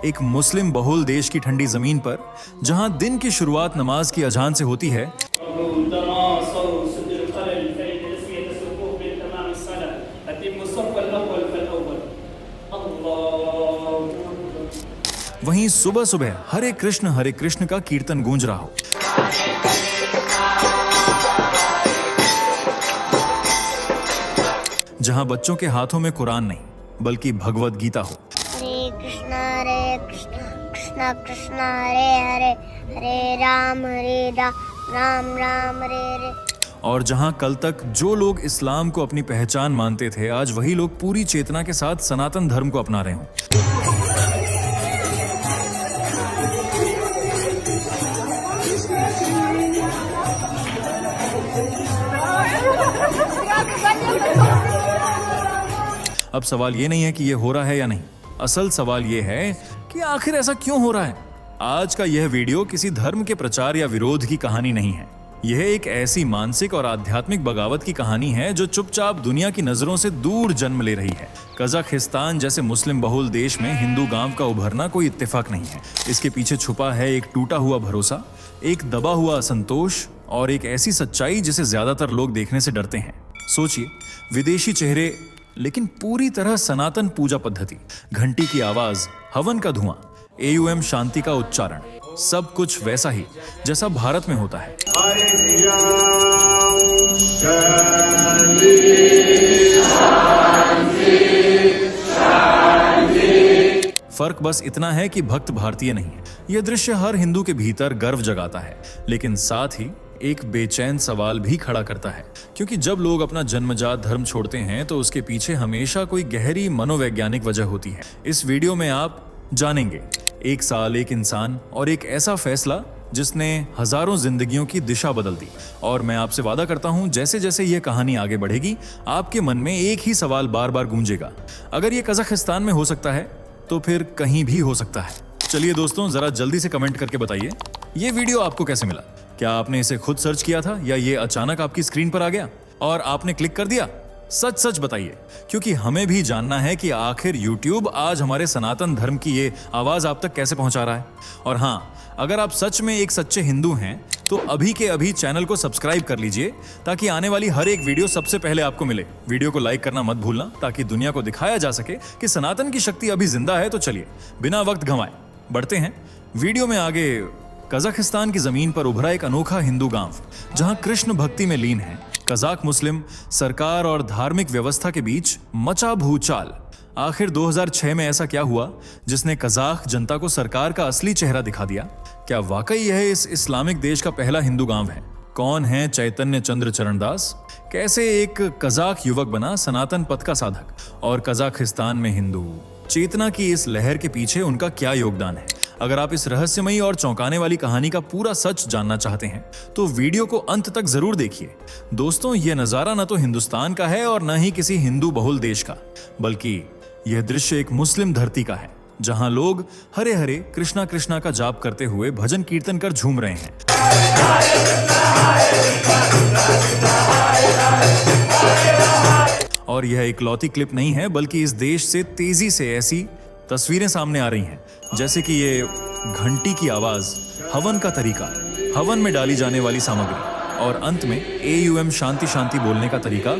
एक मुस्लिम बहुल देश की ठंडी जमीन पर, जहां दिन की शुरुआत नमाज की अजान से होती है, वहीं सुबह सुबह हरे कृष्ण का कीर्तन गूंज रहा हो। जहां बच्चों के हाथों में कुरान नहीं बल्कि भगवत गीता हो। हरे कृष्णा कृष्णा हरे हरे, हरे राम राम राम हरे हरे। और जहां कल तक जो लोग इस्लाम को अपनी पहचान मानते थे, आज वही लोग पूरी चेतना के साथ सनातन धर्म को अपना रहे हों। अब सवाल ये नहीं है कि ये हो रहा है या नहीं, असल सवाल ये है कि आखिर ऐसा क्यों हो रहा है। आज का यह वीडियो किसी धर्म के प्रचार या विरोध की कहानी नहीं है। यह एक ऐसी मानसिक और आध्यात्मिक बगावत की कहानी है जो चुपचाप दुनिया की नजरों से दूर जन्म ले रही है। कजाकिस्तान जैसे मुस्लिम बहुल देश में हिंदू गांव का उभरना कोई इत्तेफाक नहीं है। इसके पीछे छुपा है एक टूटा हुआ भरोसा, एक दबा हुआ असंतोष और एक ऐसी सच्चाई जिसे ज्यादातर लोग देखने से डरते हैं। सोचिए, विदेशी चेहरे लेकिन पूरी तरह सनातन पूजा पद्धति, घंटी की आवाज, हवन का धुआं, AUM शांति का उच्चारण, सब कुछ वैसा ही जैसा भारत में होता है। फर्क बस इतना है कि भक्त भारतीय नहीं है। यह दृश्य हर हिंदू के भीतर गर्व जगाता है, लेकिन साथ ही एक बेचैन सवाल भी खड़ा करता है, क्योंकि जब लोग अपना जन्मजात धर्म छोड़ते हैं तो उसके पीछे हमेशा कोई गहरी मनोवैज्ञानिक वजह होती है। इस वीडियो में आप जानेंगे एक साल, एक इंसान और एक ऐसा फैसला जिसने हजारों जिंदगियों की दिशा बदल दी। और मैं आपसे वादा करता हूं, जैसे जैसे यह कहानी आगे बढ़ेगी, आपके मन में एक ही सवाल बार बार गूंजेगा, अगर यह कजाकिस्तान में हो सकता है तो फिर कहीं भी हो सकता है। चलिए दोस्तों, जरा जल्दी से कमेंट करके बताइए ये वीडियो आपको कैसे मिला। क्या आपने इसे खुद सर्च किया था या ये अचानक आपकी स्क्रीन पर आ गया और आपने क्लिक कर दिया? सच सच बताइए, क्योंकि हमें भी जानना है कि आखिर YouTube आज हमारे सनातन धर्म की ये आवाज आप तक कैसे पहुंचा रहा है। और हाँ, अगर आप सच में एक सच्चे हिंदू हैं तो अभी के अभी चैनल को सब्सक्राइब कर लीजिए, ताकि आने वाली हर एक वीडियो सबसे पहले आपको मिले। वीडियो को लाइक करना मत भूलना, ताकि दुनिया को दिखाया जा सके कि सनातन की शक्ति अभी जिंदा है। तो चलिए बिना वक्त गंवाए बढ़ते हैं वीडियो में आगे। कजाकिस्तान की जमीन पर उभरा एक अनोखा हिंदू गांव, जहां कृष्ण भक्ति में लीन है। कजाक मुस्लिम सरकार और धार्मिक व्यवस्था के बीच मचा भूचाल। आखिर 2006 में ऐसा क्या हुआ जिसने कजाक जनता को सरकार का असली चेहरा दिखा दिया? क्या वाकई यह इस इस्लामिक देश का पहला हिंदू गांव है? कौन है चैतन्य चंद्र चरणदास? कैसे एक कजाक युवक बना सनातन पथ का साधक? और कजाकिस्तान में हिंदू चेतना की इस लहर के पीछे उनका क्या योगदान है? अगर आप इस रहस्यमयी और चौंकाने वाली कहानी का पूरा सच जानना चाहते हैं तो वीडियो को अंत तक जरूर देखिए। दोस्तों, यह नजारा न तो हिंदुस्तान का है और न ही किसी हिंदू बहुल देश का, बल्कि यह दृश्य एक मुस्लिम धरती का है, जहां लोग हरे हरे कृष्णा कृष्णा का जाप करते हुए भजन कीर्तन कर झूम रहे हैं। और यह इकलौती क्लिप नहीं है, बल्कि इस देश से तेजी से ऐसी तस्वीरें सामने आ रही हैं, जैसे कि ये घंटी की आवाज, हवन का तरीका, हवन में डाली जाने वाली सामग्री और अंत में AUM शांति शांति बोलने का तरीका।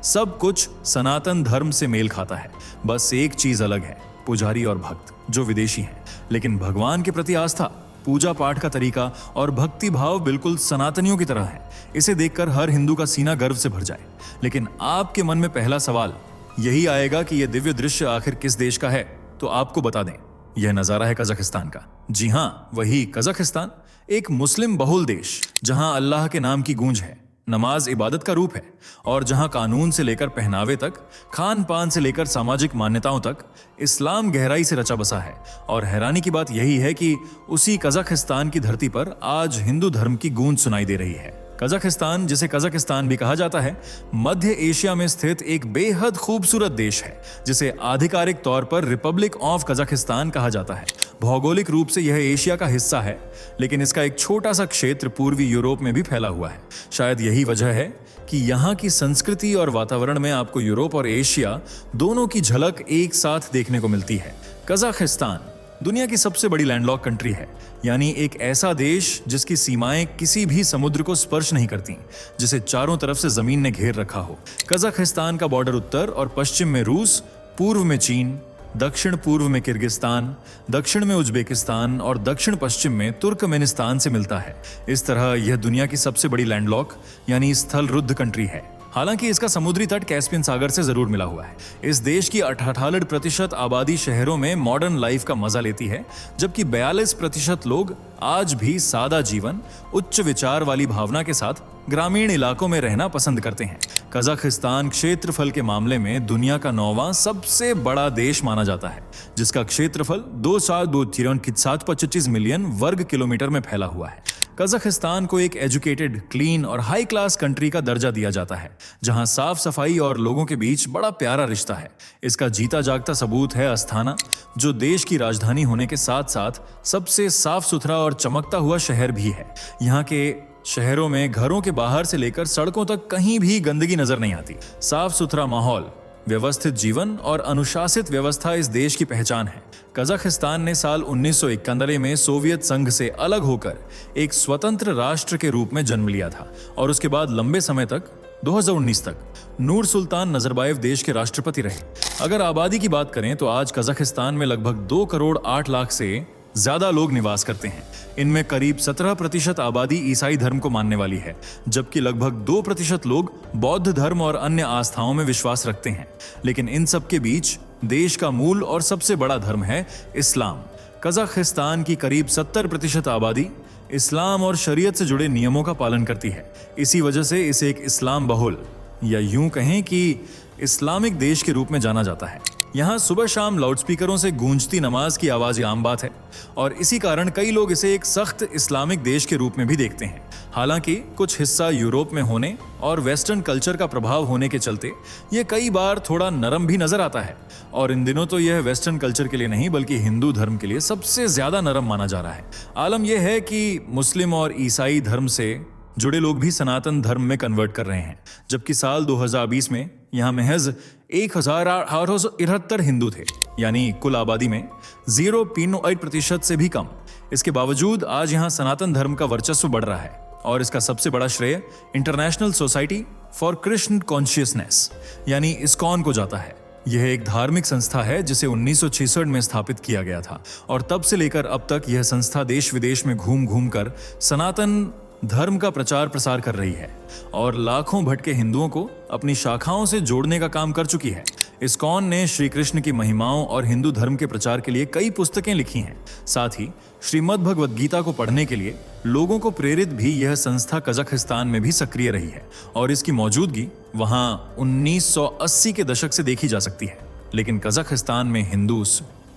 सब कुछ सनातन धर्म से मेल खाता है। बस एक चीज अलग है, पुजारी और भक्त जो विदेशी हैं, लेकिन भगवान के प्रति आस्था, पूजा पाठ का तरीका और भक्ति भाव बिल्कुल सनातनियों की तरह है। इसे देखकर हर हिंदू का सीना गर्व से भर जाए। लेकिन आपके मन में पहला सवाल यही आएगा कि यह दिव्य दृश्य आखिर किस देश का है? तो आपको बता दें, यह नजारा है कजाकिस्तान का। जी हाँ, वही कजाकिस्तान, एक मुस्लिम बहुल देश जहां अल्लाह के नाम की गूंज है, नमाज इबादत का रूप है, और जहां कानून से लेकर पहनावे तक, खान पान से लेकर सामाजिक मान्यताओं तक इस्लाम गहराई से रचा बसा है। और हैरानी की बात यही है कि उसी कजाकिस्तान की धरती पर आज हिंदू धर्म की गूंज सुनाई दे रही है। कजाकिस्तान, जिसे कजाकिस्तान भी कहा जाता है, मध्य एशिया में स्थित एक बेहद खूबसूरत देश है जिसे आधिकारिक तौर पर रिपब्लिक ऑफ कजाकिस्तान कहा जाता है। भौगोलिक रूप से यह एशिया का हिस्सा है, लेकिन इसका एक छोटा सा क्षेत्र पूर्वी यूरोप में भी फैला हुआ है। शायद यही वजह है कि यहाँ की संस्कृति और वातावरण में आपको यूरोप और एशिया दोनों की झलक एक साथ देखने को मिलती है। कजाकिस्तान दुनिया की सबसे बड़ी लैंडलॉक कंट्री है, यानी एक ऐसा देश जिसकी सीमाएं किसी भी समुद्र को स्पर्श नहीं करती, जिसे चारों तरफ से जमीन ने घेर रखा हो। कजाकिस्तान का बॉर्डर उत्तर और पश्चिम में रूस, पूर्व में चीन, दक्षिण पूर्व में किर्गिस्तान, दक्षिण में उज्बेकिस्तान और दक्षिण पश्चिम में तुर्कमेनिस्तान से मिलता है। इस तरह यह दुनिया की सबसे बड़ी लैंडलॉक यानी स्थल रुद्ध कंट्री है। हालांकि इसका समुद्री तट कैस्पियन सागर से जरूर मिला हुआ है। इस देश की 68% आबादी शहरों में मॉडर्न लाइफ का मजा लेती है, जबकि 42% लोग आज भी सादा जीवन, उच्च विचार वाली भावना के साथ ग्रामीण इलाकों में रहना पसंद करते हैं। कजाकिस्तान क्षेत्रफल के मामले में दुनिया का 9वां सबसे बड़ा देश माना जाता है, जिसका क्षेत्रफल 2,225 मिलियन वर्ग किलोमीटर में फैला हुआ है। कजाकिस्तान को एक एजुकेटेड, क्लीन और हाई क्लास कंट्री का दर्जा दिया जाता है, जहां साफ सफाई और लोगों के बीच बड़ा प्यारा रिश्ता है। इसका जीता जागता सबूत है अस्थाना, जो देश की राजधानी होने के साथ साथ सबसे साफ सुथरा और चमकता हुआ शहर भी है। यहाँ के शहरों में घरों के बाहर से लेकर सड़कों तक कहीं भी गंदगी नजर नहीं आती। साफ सुथरा माहौल, व्यवस्थित जीवन और अनुशासित व्यवस्था इस देश की पहचान है। कजाकिस्तान ने साल 1991 में सोवियत संघ से अलग होकर एक स्वतंत्र राष्ट्र के रूप में जन्म लिया था और उसके बाद लंबे समय तक 2019 तक नूर सुल्तान नजरबायेव देश के राष्ट्रपति रहे। अगर आबादी की बात करें तो आज कजाकिस्तान में लगभग 2 करोड़ 8 लाख से ज्यादा लोग निवास करते हैं। इनमें करीब 17% आबादी ईसाई धर्म को मानने वाली है, जबकि लगभग 2% लोग बौद्ध धर्म और अन्य आस्थाओं में विश्वास रखते हैं। लेकिन इन सब के बीच देश का मूल और सबसे बड़ा धर्म है इस्लाम। कजाकिस्तान की करीब 70% आबादी इस्लाम और शरीयत से जुड़े नियमों का पालन करती है। इसी वजह से इसे एक इस्लाम बहुल या यूं कहें कि इस्लामिक देश के रूप में जाना जाता है। यहाँ सुबह शाम लाउडस्पीकरों से गूंजती नमाज की आवाज आम बात है और इसी कारण कई लोग इसे एक सख्त इस्लामिक देश के रूप में भी देखते हैं। हालांकि कुछ हिस्सा यूरोप में होने और वेस्टर्न कल्चर का प्रभाव होने के चलते ये कई बार थोड़ा नरम भी नजर आता है और इन दिनों तो यह वेस्टर्न कल्चर के लिए नहीं बल्कि हिंदू धर्म के लिए सबसे ज्यादा नरम माना जा रहा है। आलम यह है कि मुस्लिम और ईसाई धर्म से जुड़े लोग भी सनातन धर्म में कन्वर्ट कर रहे हैं, जबकि साल 2020 में यहाँ महज 1,873 हिंदू थे, यानी कुल आबादी में 0.8% से भी कम। इसके बावजूद आज यहाँ सनातन धर्म का वर्चस्व बढ़ रहा है और इसका सबसे बड़ा श्रेय international society for Krishna consciousness यानी इस्कॉन को जाता है। यह एक धार्मिक संस्था है जिसे 1966 में स्थापित किया गया था और तब से लेकर अब तक यह संस्था देश विदेश में घूम घूम कर सनातन धर्म का प्रचार प्रसार कर रही है और लाखों भटके हिंदुओं को अपनी शाखाओं से जोड़ने का काम कर चुकी है। इस्कॉन ने श्री कृष्ण की महिमाओं और हिंदू धर्म के प्रचार के लिए कई पुस्तकें लिखी हैं। साथ ही श्रीमद् भगवद गीता को पढ़ने के लिए लोगों को प्रेरित भी यह संस्था कजाकिस्तान में भी सक्रिय रही है और इसकी मौजूदगी वहां 1980 के दशक से देखी जा सकती है। लेकिन कजाकिस्तान में हिंदू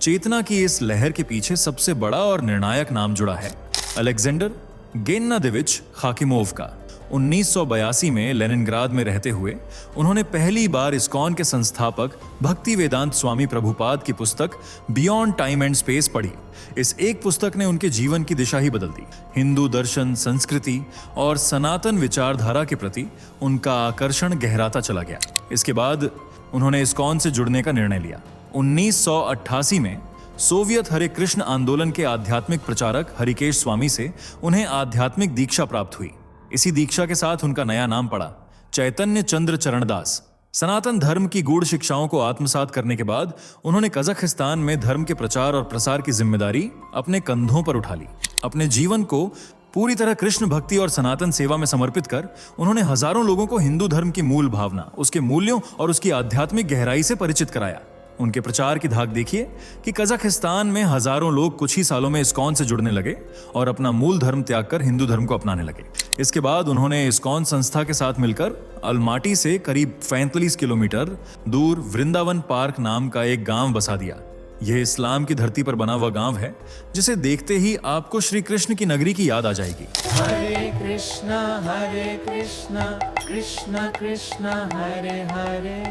चेतना की इस लहर के पीछे सबसे बड़ा और निर्णायक नाम जुड़ा है अलेक्जेंडर गेन्नादेविच खाकिमोव का। 1982 में लेनिनग्राद में रहते हुए उन्होंने पहली बार इस्कॉन के संस्थापक भक्ति वेदांत स्वामी प्रभुपाद की पुस्तक बियॉन्ड टाइम एंड स्पेस पढ़ी। इस एक पुस्तक ने उनके जीवन की दिशा ही बदल दी। हिंदू दर्शन, संस्कृति और सनातन विचारधारा के प्रति उनका आकर्षण गहराता चला गया। इसके बाद उन्होंने इस्कॉन से जुड़ने का निर्णय लिया। 1988 में सोवियत हरे कृष्ण आंदोलन के आध्यात्मिक प्रचारक हरिकेश स्वामी से उन्हें आध्यात्मिक दीक्षा प्राप्त हुई। इसी दीक्षा के साथ उनका नया नाम पड़ा चैतन्य चंद्र चरणदास। सनातन धर्म की गूढ़ शिक्षाओं को आत्मसात करने के बाद उन्होंने कजाकिस्तान में धर्म के प्रचार और प्रसार की जिम्मेदारी अपने कंधों पर उठा ली। अपने जीवन को पूरी तरह कृष्ण भक्ति और सनातन सेवा में समर्पित कर उन्होंने हजारों लोगों को हिंदू धर्म की मूल भावना, उसके मूल्यों और उसकी आध्यात्मिक गहराई से परिचित कराया। उनके प्रचार की धाक देखिए कि कजाकिस्तान में हजारों लोग कुछ ही सालों में इस्कॉन से जुड़ने लगे और अपना मूल धर्म त्याग कर हिंदू धर्म को अपनाने लगे। इसके बाद उन्होंने इस्कॉन संस्था के साथ मिलकर अलमाटी से करीब 35 किलोमीटर दूर वृंदावन पार्क नाम का एक गांव बसा दिया। यह इस्लाम की धरती पर बना हुआ गांव है जिसे देखते ही आपको श्री कृष्ण की नगरी की याद आ जाएगी। हरे कृष्णा कृष्णा कृष्णा हरे हरे।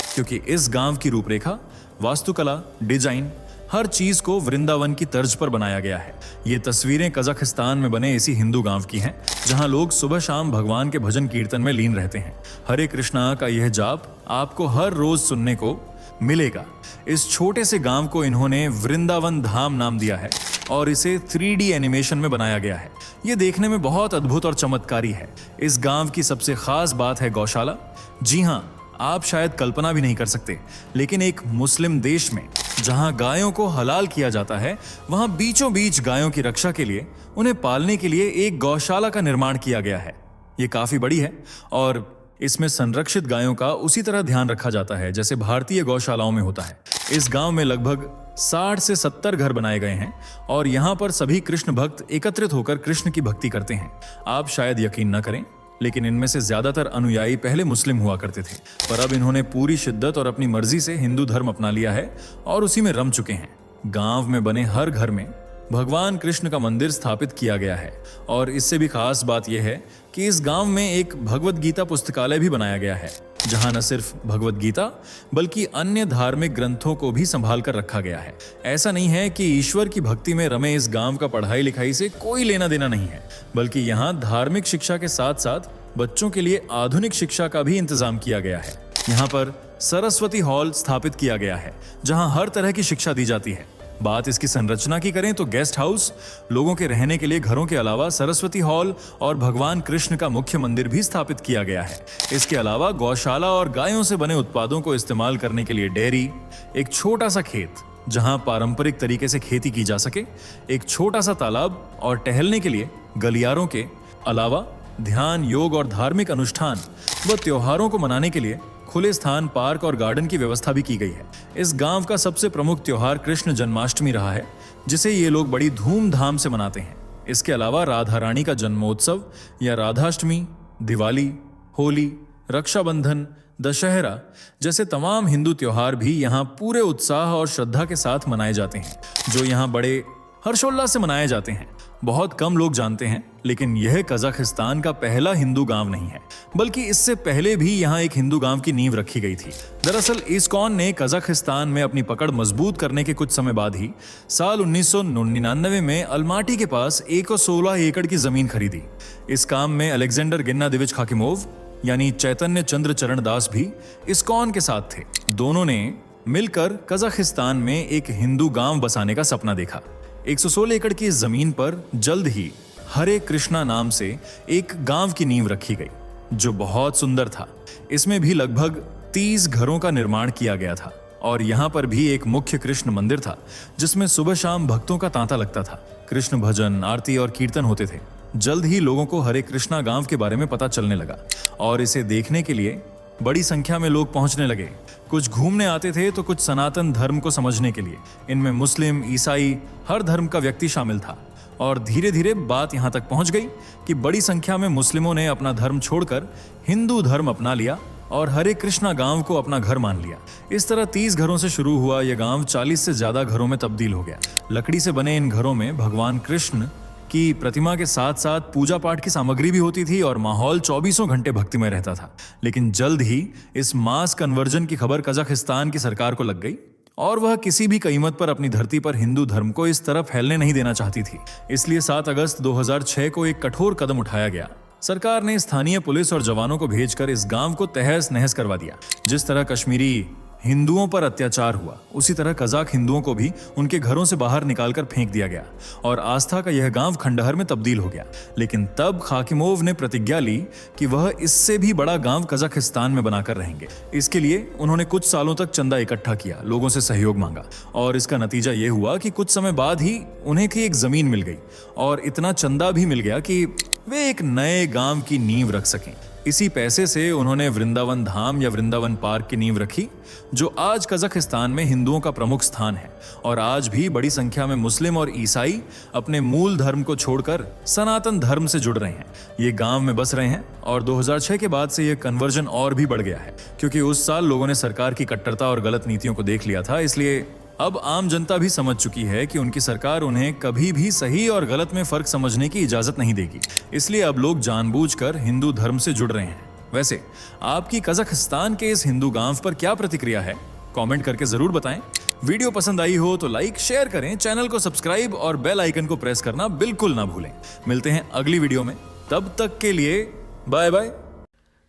क्योंकि इस गांव की रूपरेखा, वास्तुकला, डिजाइन, हर चीज को वृंदावन की तर्ज पर बनाया गया है। ये तस्वीरें कजाकिस्तान में बने इसी हिंदू गांव की हैं, जहां लोग सुबह शाम भगवान के भजन कीर्तन में लीन रहते हैं। हरे कृष्णा का यह जाप आपको हर रोज सुनने को मिलेगा। इस छोटे से गांव को इन्होंने वृंदावन धाम नाम दिया है और इसे 3D एनिमेशन में बनाया गया है। ये देखने में बहुत अद्भुत और चमत्कारी है। इस गांव की सबसे खास बात है गौशाला। जी हाँ, आप शायद कल्पना भी नहीं कर सकते, लेकिन एक मुस्लिम देश में जहां गायों को हलाल किया जाता है, वहां बीचों बीच गायों की रक्षा के लिए, उन्हें पालने के लिए एक गौशाला का निर्माण किया गया है। ये काफी बड़ी है और इसमें संरक्षित गायों का उसी तरह ध्यान रखा जाता है जैसे भारतीय गौशालाओं में होता है। इस गांव में लगभग 60 से 70 घर बनाए गए हैं और यहाँ पर सभी कृष्ण भक्त एकत्रित होकर कृष्ण की भक्ति करते हैं। आप शायद यकीन न करें, लेकिन इनमें से ज्यादातर अनुयायी पहले मुस्लिम हुआ करते थे, पर अब इन्होंने पूरी शिद्दत और अपनी मर्जी से हिंदू धर्म अपना लिया है और उसी में रम चुके हैं। गांव में बने हर घर में भगवान कृष्ण का मंदिर स्थापित किया गया है और इससे भी खास बात यह है कि इस गांव में एक भगवत गीता पुस्तकालय भी बनाया गया है, जहां न सिर्फ भगवत गीता बल्कि अन्य धार्मिक ग्रंथों को भी संभाल कर रखा गया है। ऐसा नहीं है कि ईश्वर की भक्ति में रमे इस गांव का पढ़ाई लिखाई से कोई लेना देना नहीं है, बल्कि यहाँ धार्मिक शिक्षा के साथ साथ बच्चों के लिए आधुनिक शिक्षा का भी इंतजाम किया गया है। यहाँ पर सरस्वती हॉल स्थापित किया गया है, जहाँ हर तरह की शिक्षा दी जाती है। बात इसकी संरचना की करें तो गेस्ट हाउस, लोगों के रहने के लिए घरों के अलावा सरस्वती हॉल और भगवान कृष्ण का मुख्य मंदिर भी स्थापित किया गया है। इसके अलावा गौशाला और गायों से बने उत्पादों को इस्तेमाल करने के लिए डेयरी, एक छोटा सा खेत जहां पारंपरिक तरीके से खेती की जा सके, एक छोटा सा तालाब और टहलने के लिए गलियारों के अलावा ध्यान, योग और धार्मिक अनुष्ठान व त्योहारों को मनाने के लिए खुले स्थान, पार्क और गार्डन की व्यवस्था भी की गई है। इस गांव का सबसे प्रमुख त्योहार कृष्ण जन्माष्टमी रहा है, जिसे ये लोग बड़ी धूमधाम से मनाते हैं। इसके अलावा राधा रानी का जन्मोत्सव या राधाष्टमी, दिवाली, होली, रक्षाबंधन, दशहरा जैसे तमाम हिंदू त्योहार भी यहाँ पूरे उत्साह और श्रद्धा के साथ मनाए जाते हैं, जो यहाँ बड़े हर्षोल्लास से मनाए जाते हैं। बहुत कम लोग जानते हैं, लेकिन यह कजाकिस्तान का पहला हिंदू गांव नहीं है, बल्कि इससे पहले भी यहाँ एक हिंदू गांव की नींव रखी गई थी। दरअसल इस्कॉन ने कजाकिस्तान में अपनी पकड़ मजबूत करने के कुछ समय बाद ही साल 1999 में अलमाटी के पास 116 एकड़ की जमीन खरीदी। इस काम में अलेक्जेंडर गेन्नादिविच खाकिमोव यानी चैतन्य चंद्र चरण दास भी इस्कॉन के साथ थे। दोनों ने मिलकर कजाकिस्तान में एक हिंदू गांव बसाने का सपना देखा। 116 एकड़ की इस जमीन पर जल्द ही हरे कृष्णा नाम से एक गांव की नींव रखी गई, जो बहुत सुंदर था। इसमें भी लगभग 30 घरों का निर्माण किया गया था और यहाँ पर भी एक मुख्य कृष्ण मंदिर था, जिसमें सुबह शाम भक्तों का तांता लगता था। कृष्ण भजन, आरती और कीर्तन होते थे। जल्द ही लोगों को हरे कृष्णा गांव के बारे में पता चलने लगा और इसे देखने के लिए बड़ी संख्या में लोग पहुंचने लगे। कुछ घूमने आते थे तो कुछ सनातन धर्म को समझने के लिए। इनमें मुस्लिम, ईसाई, हर धर्म का व्यक्ति शामिल था और धीरे धीरे बात यहां तक पहुंच गई कि बड़ी संख्या में मुस्लिमों ने अपना धर्म छोड़कर हिंदू धर्म अपना लिया और हरे कृष्णा गांव को अपना घर मान लिया। इस तरह 30 घरों से शुरू हुआ यह गांव 40 से ज्यादा घरों में तब्दील हो गया। लकड़ी से बने इन घरों में भगवान कृष्ण की प्रतिमा के साथ साथ पूजा पाठ की सामग्री भी होती थी और माहौल 24 घंटे भक्तिमय रहता था। लेकिन जल्द ही इस मास कन्वर्जन की खबर कजाकिस्तान की सरकार को लग गई और वह किसी भी कीमत पर अपनी धरती पर हिंदू धर्म को इस तरह फैलने नहीं देना चाहती थी। इसलिए 7 अगस्त 2006 को एक कठोर कदम उठाया गया। सरकार ने स्थानीय पुलिस और जवानों को भेजकर इस गांव को तहस नहस करवा दिया। जिस तरह कश्मीरी हिंदुओं पर अत्याचार हुआ, उसी तरह कजाक हिंदुओं को भी उनके घरों से बाहर निकालकर फेंक दिया गया और आस्था का यह गांव खंडहर में तब्दील हो गया। लेकिन तब खाकिमोव ने प्रतिज्ञा ली कि वह इससे भी बड़ा गांव कजाकिस्तान में बनाकर रहेंगे। इसके लिए उन्होंने कुछ सालों तक चंदा इकट्ठा किया, लोगों से सहयोग मांगा और इसका नतीजा यह हुआ कि कुछ समय बाद ही उन्हें की एक जमीन मिल गई और इतना चंदा भी मिल गया कि वे एक नए गांव की नींव रख सकें। इसी पैसे से उन्होंने वृंदावन धाम या वृंदावन पार्क की नींव रखी, जो आज कजाकिस्तान में हिंदुओं का प्रमुख स्थान है। और आज भी बड़ी संख्या में मुस्लिम और ईसाई अपने मूल धर्म को छोड़कर सनातन धर्म से जुड़ रहे हैं। ये गांव में बस रहे हैं और 2006 के बाद से ये कन्वर्जन और भी बढ़ गया है, क्योंकि उस साल लोगों ने सरकार की कट्टरता और गलत नीतियों को देख लिया था। इसलिए अब आम जनता भी समझ चुकी है कि उनकी सरकार उन्हें कभी भी सही और गलत में फर्क समझने की इजाजत नहीं देगी। इसलिए अब लोग जानबूझकर हिंदू धर्म से जुड़ रहे हैं। वैसे आपकी कजाकिस्तान के इस हिंदू गांव पर क्या प्रतिक्रिया है? कमेंट करके जरूर बताएं। वीडियो पसंद आई हो तो लाइक शेयर करें, चैनल को सब्सक्राइब और बेल आइकन को प्रेस करना बिल्कुल ना भूलें। मिलते हैं अगली वीडियो में, तब तक के लिए बाय बाय।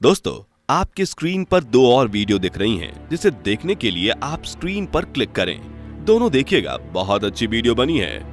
दोस्तों, आपके स्क्रीन पर 2 और वीडियो दिख रही हैं, जिसे देखने के लिए आप स्क्रीन पर क्लिक करें। दोनों देखिएगा, बहुत अच्छी वीडियो बनी है।